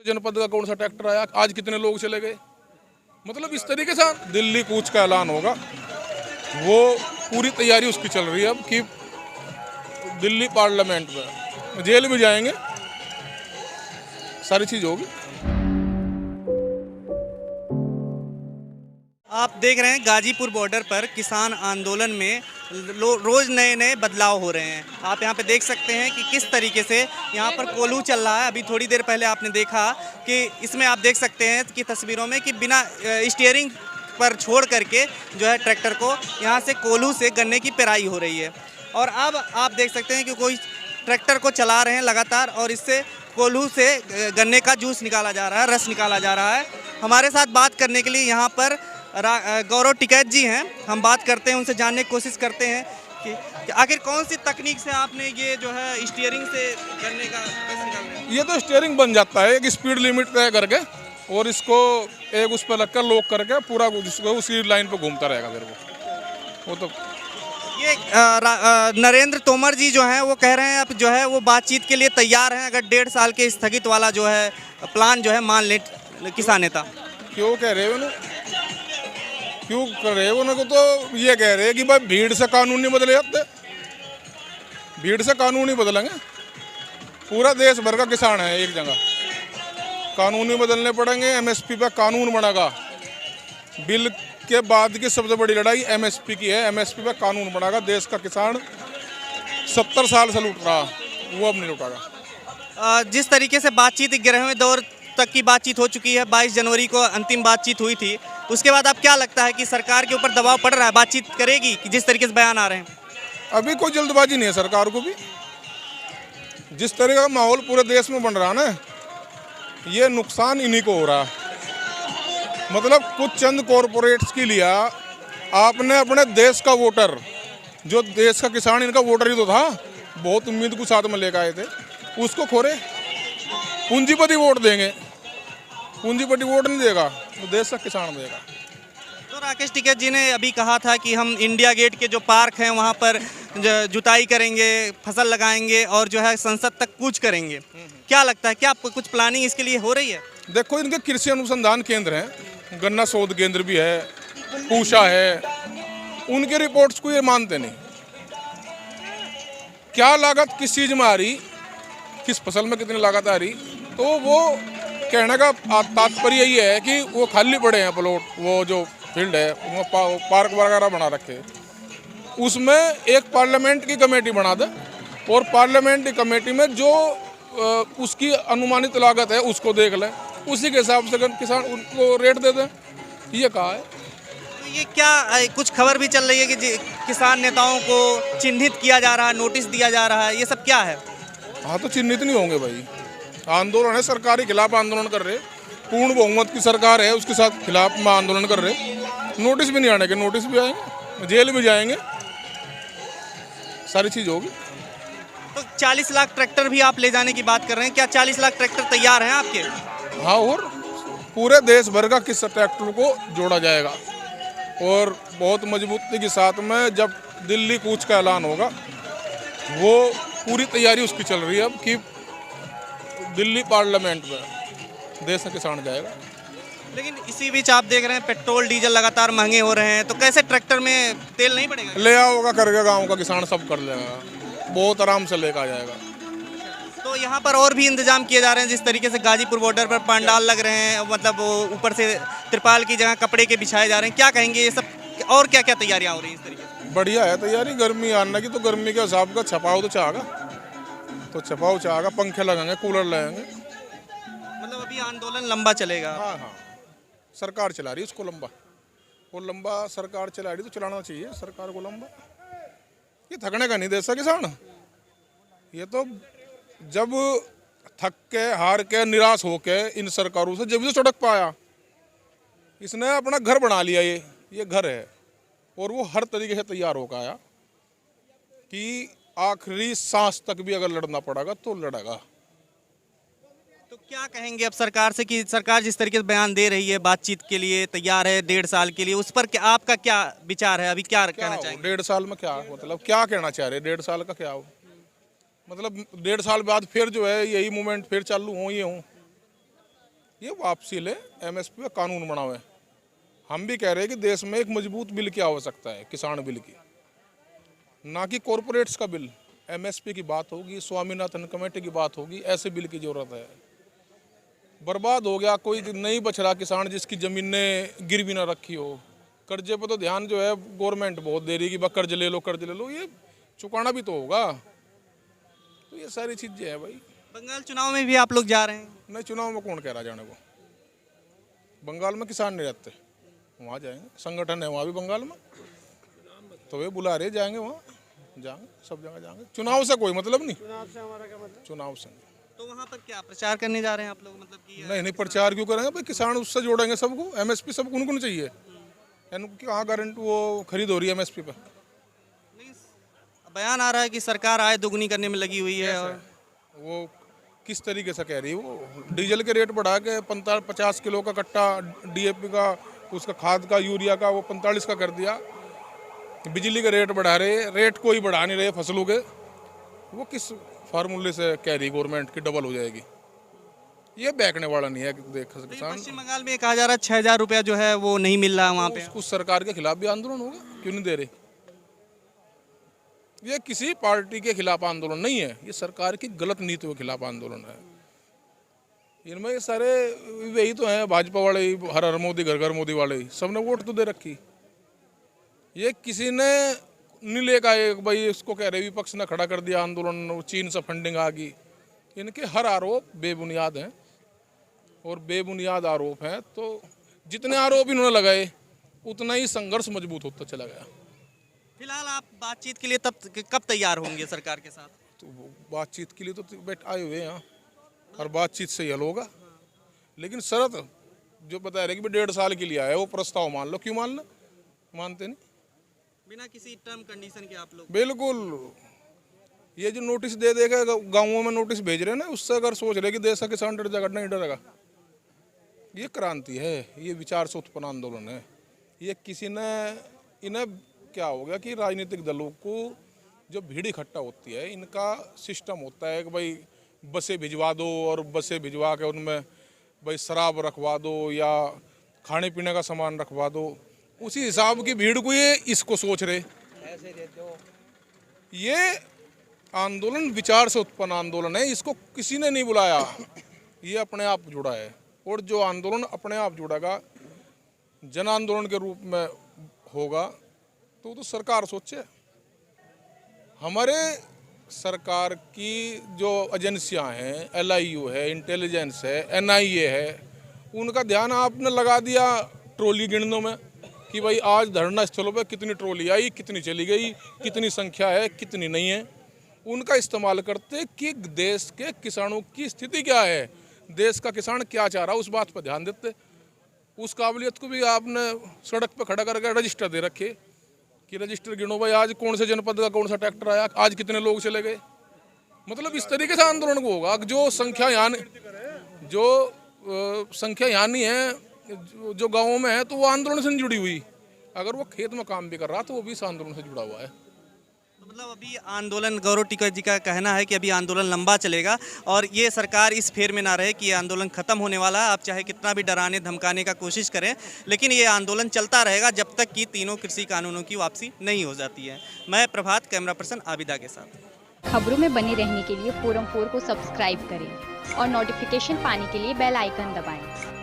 जनपद का कौन सा ट्रैक्टर आया, आज कितने लोग चले गए। मतलब इस तरीके से दिल्ली कूच का ऐलान होगा, वो पूरी तैयारी उसकी चल रही है अब कि दिल्ली पार्लियामेंट में जेल में जाएंगे, सारी चीज होगी। आप देख रहे हैं गाजीपुर बॉर्डर पर किसान आंदोलन में रोज नए नए बदलाव हो रहे हैं। आप यहां पे देख सकते हैं कि किस तरीके से यहां पर कोल्हू चल रहा है। अभी थोड़ी देर पहले आपने देखा कि इसमें आप देख सकते हैं कि तस्वीरों में कि बिना स्टीयरिंग पर छोड़ करके जो है ट्रैक्टर को यहां से कोल्हू से गन्ने की पेराई हो रही है। और अब आप देख सकते हैं कि कोई ट्रैक्टर को चला रहे हैं लगातार और इससे कोल्हू से गन्ने का जूस निकाला जा रहा है, रस निकाला जा रहा है। हमारे साथ बात करने के लिए यहाँ पर गौरव टिकैत जी हैं। हम बात करते हैं उनसे, जानने की कोशिश करते हैं कि आखिर कौन सी तकनीक से आपने ये जो है स्टीयरिंग से गन्ने का रस निकालना है। ये तो स्टीयरिंग बन जाता है एक स्पीड लिमिट तय करके, और इसको एक उस पर लगकर लॉक करके पूरा उसी लाइन पे घूमता रहेगा फिर वो तो। ये नरेंद्र तोमर जी जो हैं वो कह रहे हैं अब जो है वो बातचीत के लिए तैयार हैं, अगर 1.5 साल के स्थगित वाला जो है प्लान जो है मान ले किसान नेता। क्यों कह रहे हो, क्यों कर रहे हो उनको, तो ये कह रहे हैं कि भाई भीड़ से कानून नहीं बदले जाते, भीड़ से कानून ही बदलेंगे। पूरा देश भर का किसान है एक जगह, कानून ही बदलने पड़ेंगे। एमएसपी पे कानून बनेगा। बिल के बाद की सबसे बड़ी लड़ाई एमएसपी की है। एमएसपी पे कानून बनेगा। देश का किसान 70 साल से लूट रहा, वो अब नहीं लूटेगा। जिस तरीके से बातचीत 11वें दौर तक की बातचीत हो चुकी है, 22 जनवरी को अंतिम बातचीत हुई थी, उसके बाद आप क्या लगता है कि सरकार के ऊपर दबाव पड़ रहा है, बातचीत करेगी कि जिस तरीके से बयान आ रहे हैं। अभी कोई जल्दबाजी नहीं है सरकार को भी। जिस तरह का माहौल पूरे देश में बन रहा है ना, ये नुकसान इन्हीं को हो रहा है। मतलब कुछ चंद कॉरपोरेट्स के लिए आपने अपने देश का वोटर, जो देश का किसान इनका वोटर ही तो था, बहुत उम्मीद को साथ में लेकर आए थे, उसको खोरे। पूंजीपति वोट देंगे, पूंजीपति वोट नहीं देगा, तो देश का किसान देगा। तो राकेश टिकैत जी ने अभी कहा था कि हम इंडिया गेट के जो पार्क हैं वहाँ पर जुताई करेंगे, फसल लगाएंगे और जो है संसद तक कूच करेंगे। क्या लगता है, क्या कुछ प्लानिंग इसके लिए हो रही है। देखो, इनके कृषि अनुसंधान केंद्र हैं, गन्ना शोध केंद्र भी है, पूषा है, उनके रिपोर्ट्स को ये मानते नहीं। क्या लागत किस चीज़ में आ रही, किस फसल में कितनी लागत आ रही, तो वो कहने का तात्पर्य ये है कि वो खाली पड़े हैं प्लॉट, वो जो फील्ड है उनमें पार्क वगैरह बना रखे, उसमें एक पार्लियामेंट की कमेटी बना दे और पार्लियामेंट की कमेटी में जो उसकी अनुमानित लागत है उसको देख ले, उसी के हिसाब से किसान उनको रेट दे दें, ये कहा है। तो ये क्या कुछ खबर भी चल रही है कि किसान नेताओं को चिन्हित किया जा रहा है, नोटिस दिया जा रहा है, ये सब क्या है। हाँ, तो चिन्हित नहीं होंगे भाई, आंदोलन है, सरकार के खिलाफ आंदोलन कर रहे, पूर्ण बहुमत की सरकार है, उसके साथ खिलाफ में आंदोलन कर रहे। नोटिस भी नहीं आने के, नोटिस भी आएंगे, जेल भी जाएंगे, सारी चीज होगी। तो 40 लाख ट्रैक्टर भी आप ले जाने की बात कर रहे हैं, क्या 40 लाख ट्रैक्टर तैयार हैं आपके। हाँ, और पूरे देश भर का किस ट्रैक्टर को जोड़ा जाएगा, और बहुत मजबूती के साथ में जब दिल्ली कूच का ऐलान होगा, वो पूरी तैयारी उसकी चल रही है अब कि दिल्ली पार्लियामेंट में देश का किसान जाएगा। लेकिन इसी बीच आप देख रहे हैं पेट्रोल डीजल लगातार महंगे हो रहे हैं, तो कैसे ट्रैक्टर में तेल नहीं पड़ेगा। ले आओगा करके गांव का किसान सब कर लेगा, बहुत आराम से लेकर आ जाएगा। तो यहाँ पर और भी इंतजाम किए जा रहे हैं, जिस तरीके से गाजीपुर बॉर्डर पर पंडाल लग रहे हैं, मतलब वो ऊपर से तिरपाल की जगह कपड़े के बिछाए जा रहे हैं, क्या कहेंगे ये सब और क्या क्या तैयारियाँ हो रही हैं इस तरीके से। बढ़िया है तैयारी, गर्मी आने की, तो गर्मी के हिसाब का छपाव तो चाहेगा, तो छपाव चाहेगा, पंखे लगाएंगे, कूलर लगाएंगे। मतलब अभी आंदोलन लंबा चलेगा। हाँ हाँ, सरकार चला रही है उसको लंबा, वो लंबा सरकार चला रही, तो चलाना चाहिए सरकार को लंबा। ये थकने का नहीं देश का किसान, ये तो जब थक के हार के निराश होके इन सरकारों से जब भी तो सड़क पाया, इसने अपना घर बना लिया, ये घर है, और वो हर तरीके से तैयार होकर आया कि आखिरी सांस तक भी अगर लड़ना पड़ेगा तो लड़ेगा। तो क्या कहेंगे अब सरकार से कि सरकार जिस तरीके से बयान दे रही है, बातचीत के लिए तैयार है 1.5 साल के लिए, उस पर क्या आपका क्या विचार है, अभी क्या कहना चाहेंगे। 1.5 साल में क्या मतलब, क्या कहना चाह रहे, 1.5 साल का क्या हो, मतलब 1.5 साल बाद फिर जो है यही मूवमेंट फिर चालू हो, ये हो, ये वापसी ले, एमएसपी पे कानून बनावे। हम भी कह रहे हैं कि देश में एक मजबूत बिल की आवश्यकता है, किसान बिल की, ना कि कॉरपोरेट्स का बिल। एमएसपी की बात होगी, स्वामीनाथन कमेटी की बात होगी, ऐसे बिल की जरूरत है। बर्बाद हो गया, कोई नहीं बच रहा किसान जिसकी जमीनें गिरवी ना रखी हो। कर्जे पर तो ध्यान जो है गवर्नमेंट बहुत दे रही है कि बस कर्ज ले लो, कर्ज ले लो, ये चुकाना भी तो होगा। तो ये सारी चीजें हैं भाई। बंगाल चुनाव में भी आप लोग जा रहे हैं? नहीं, चुनाव में कौन कह रहा जाने को। बंगाल में किसान नहीं रहते, वहाँ जाएंगे, संगठन है वहाँ भी बंगाल में, तो वे बुला रहे, जाएंगे वहाँ, जाएंगे, सब जगह जाएंगे। चुनाव से कोई मतलब नहीं, चुनाव से हमारा क्या मतलब, चुनाव से नहीं। तो वहाँ पर क्या प्रचार करने जा रहे हैं आप लोग, मतलब कि नहीं, प्रचार क्यों करेंगे भाई, किसान उससे जोड़ेंगे सबको। एमएसपी सबको उनको नहीं चाहिए, कहाँ गारंटी वो खरीद हो रही है एमएसपी पर। नहीं, बयान आ रहा है कि सरकार आय दोगुनी करने में लगी हुई है। और वो किस तरीके से कह रही है? वो डीजल के रेट बढ़ा के 50 किलो का कट्टा डीएपी का, उसका खाद का, यूरिया का, वो 45 का कर दिया। बिजली के रेट बढ़ा रहे, रेट कोई बढ़ा नहीं रहे फसलों के। वो किस फार्मूले से कह रही गवर्नमेंट की डबल हो जाएगी? ये बैकने वाला नहीं है। देख किसान, पश्चिम बंगाल में कहा जा रहा है 6,000 रुपया जो है वो नहीं मिल रहा वहाँ पे। उस सरकार के खिलाफ भी आंदोलन होगा, क्यों नहीं दे रहे? ये किसी पार्टी के खिलाफ आंदोलन नहीं है, ये सरकार की गलत नीतियों के खिलाफ आंदोलन है। इनमें ये सारे वही तो हैं, भाजपा वाले, हर हर मोदी, घर घर मोदी वाले, सबने वोट तो दे रखी। ये किसी ने नहीं लेगा एक भाई, इसको कह रहे विपक्ष ने खड़ा कर दिया आंदोलन, चीन से फंडिंग आ गई। इनके हर आरोप बेबुनियाद हैं, और बेबुनियाद आरोप हैं तो जितने आरोप इन्होंने लगाए उतना ही संघर्ष मजबूत होता चला गया। फिलहाल आप बातचीत के लिए कब तैयार होंगे सरकार के साथ? तो बातचीत के लिए तो बैठ आए हुए हैं यहाँ, और बातचीत से ही हल होगा। लेकिन शर्त जो बता रहे कि 1.5 साल के लिए आया है, वो प्रस्ताव मान लो। क्यों मान लो? मानते नहीं, बिना किसी टर्म कंडीशन के आप लोग? बिल्कुल। ये जो नोटिस दे देगा, गाँवों में नोटिस भेज रहे हैं ना, उससे अगर सोच रहे कि देश का किसान डर जाएगा, नहीं डरेगा। ये क्रांति है, ये विचार से उत्पन्न आंदोलन है। ये किसी ने, इन्हें क्या हो गया कि राजनीतिक दलों को जो भीड़ इकट्ठा होती है, इनका सिस्टम होता है कि भाई बसें भिजवा दो, और बसें भिजवा के उनमें भाई शराब रखवा दो या खाने पीने का सामान रखवा दो। उसी हिसाब की भीड़ को ये इसको सोच रहे। ये आंदोलन विचार से उत्पन्न आंदोलन है, इसको किसी ने नहीं बुलाया, ये अपने आप जुड़ा है। और जो आंदोलन अपने आप जुड़ेगा, जन आंदोलन के रूप में होगा, तो सरकार सोचे। हमारे सरकार की जो एजेंसियां हैं, LIU है, इंटेलिजेंस है, NIA है, उनका ध्यान आपने लगा दिया ट्रॉली गिनने में कि भाई आज धरना स्थलों पर कितनी ट्रॉली आई, कितनी चली गई, कितनी संख्या है, कितनी नहीं है। उनका इस्तेमाल करते कि देश के किसानों की स्थिति क्या है, देश का किसान क्या चाह रहा है, उस बात पर ध्यान देते। उस काबिलियत को भी आपने सड़क पर खड़ा करके रजिस्टर दे रखे कि रजिस्टर गिनो भाई, आज कौन से जनपद का कौन सा ट्रैक्टर आया, आज कितने लोग चले गए। मतलब इस तरीके से आंदोलन को होगा। जो संख्या यहाँ नहीं है, जो गाँवों में है, तो वो आंदोलन से नहीं जुड़ी हुई। अगर वो खेत में काम भी कर रहा तो वो भी इस आंदोलन से जुड़ा हुआ है। मतलब अभी आंदोलन, गौरव टिकैत जी का कहना है कि अभी आंदोलन लंबा चलेगा, और ये सरकार इस फेर में ना रहे कि ये आंदोलन खत्म होने वाला है। आप चाहे कितना भी डराने धमकाने का कोशिश करें, लेकिन ये आंदोलन चलता रहेगा जब तक कि तीनों कृषि कानूनों की वापसी नहीं हो जाती है। मैं प्रभात, कैमरा पर्सन आबिदा के साथ। खबरों में बने रहने के लिए फोरम 4 को सब्सक्राइब करें और नोटिफिकेशन पाने के लिए बेल आइकन दबाएं।